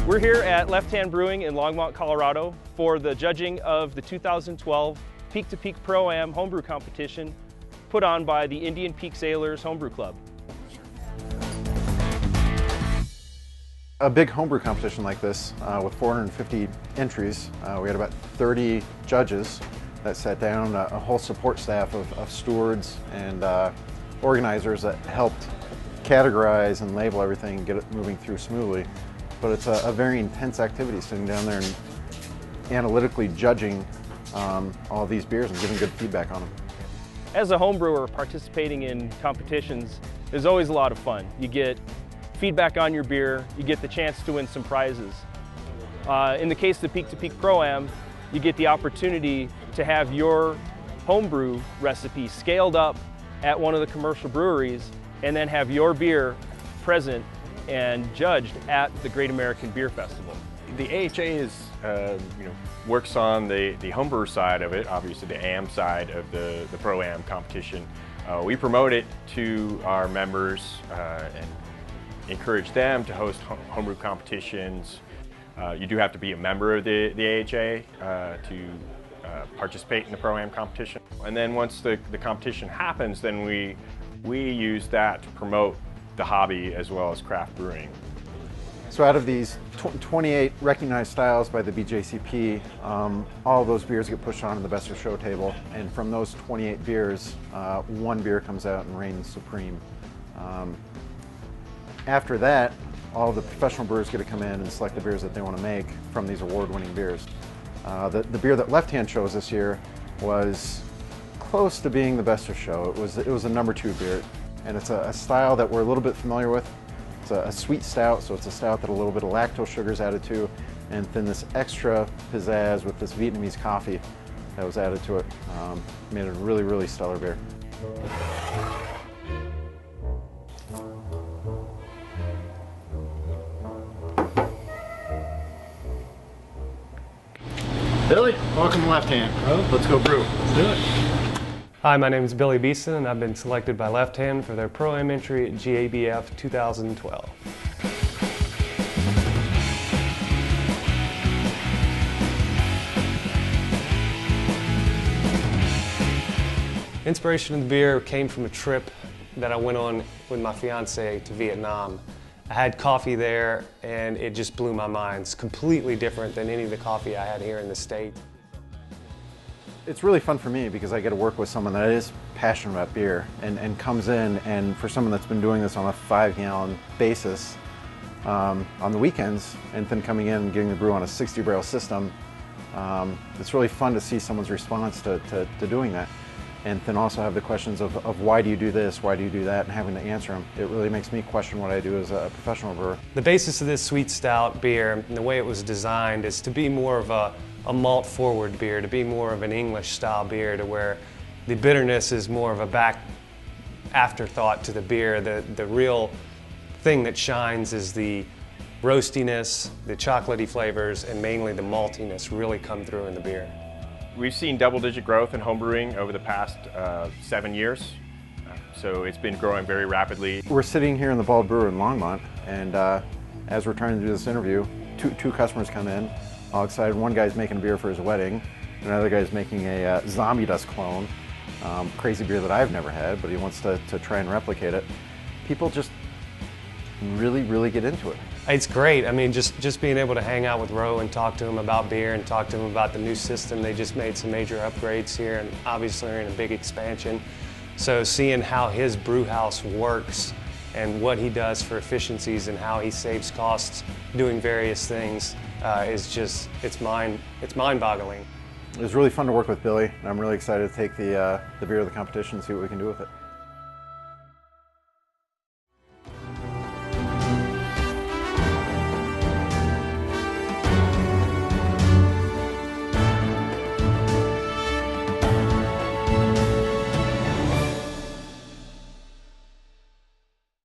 We're here at Left Hand Brewing in Longmont, Colorado for the judging of the 2012 Peak to Peak Pro-Am Homebrew Competition put on by the Indian Peak Sailors Homebrew Club. A big homebrew competition like this with 450 entries, we had about 30 judges that sat down, a whole support staff of stewards and organizers that helped categorize and label everything and get it moving through smoothly. But it's a very intense activity, sitting down there and analytically judging all these beers and giving good feedback on them. As a homebrewer, participating in competitions is always a lot of fun. You get feedback on your beer, you get the chance to win some prizes. In the case of the Peak to Peak Pro-Am, you get the opportunity to have your homebrew recipe scaled up at one of the commercial breweries and then have your beer present and judged at the Great American Beer Festival. The AHA is, works on the homebrewer side of it, obviously the AM side of the Pro-Am competition. We promote it to our members and encourage them to host homebrew competitions. You do have to be a member of the AHA to participate in the Pro-Am competition. And then once the competition happens, then we use that to promote the hobby as well as craft brewing. So out of these 28 recognized styles by the BJCP, all of those beers get pushed onto the best of show table, and from those 28 beers, one beer comes out and reigns supreme. After that, all of the professional brewers get to come in and select the beers that they want to make from these award-winning beers. The beer that Left Hand chose this year was close to being the best of show. It was a #2 beer, and it's a style that we're a little bit familiar with. It's a sweet stout, so it's a stout that a little bit of lactose sugar is added to, and then this extra pizzazz with this Vietnamese coffee that was added to it. Made it a really, really stellar beer. Billy, welcome to Left Hand. Let's go brew. Let's do it. Hi, my name is Billy Beeson, and I've been selected by Left Hand for their Pro-Am entry at GABF 2012. Inspiration of the beer came from a trip that I went on with my fiance to Vietnam. I had coffee there and it just blew my mind. It's completely different than any of the coffee I had here in the States. It's really fun for me because I get to work with someone that is passionate about beer and comes in, and for someone that's been doing this on a 5-gallon basis on the weekends and then coming in and getting the brew on a 60-barrel system, it's really fun to see someone's response to doing that. And then also have the questions of why do you do this, why do you do that, and having to answer them. It really makes me question what I do as a professional brewer. The basis of this sweet stout beer and the way it was designed is to be more of a malt-forward beer, to be more of an English-style beer, to where the bitterness is more of a afterthought to the beer. The real thing that shines is the roastiness, the chocolatey flavors, and mainly the maltiness really come through in the beer. We've seen double-digit growth in homebrewing over the past 7 years, so it's been growing very rapidly. We're sitting here in the Bald Brewer in Longmont, and as we're trying to do this interview, two customers come in, all excited. One guy's making a beer for his wedding, another guy's making a Zombie Dust clone, crazy beer that I've never had, but he wants to try and replicate it. People just really, really get into it. It's great. I mean, just being able to hang out with Roe and talk to him about beer and talk to him about the new system. They just made some major upgrades here, and obviously are in a big expansion. So seeing how his brew house works and what he does for efficiencies and how he saves costs doing various things it's mind-boggling. It was really fun to work with Billy, and I'm really excited to take the beer to the competition and see what we can do with it.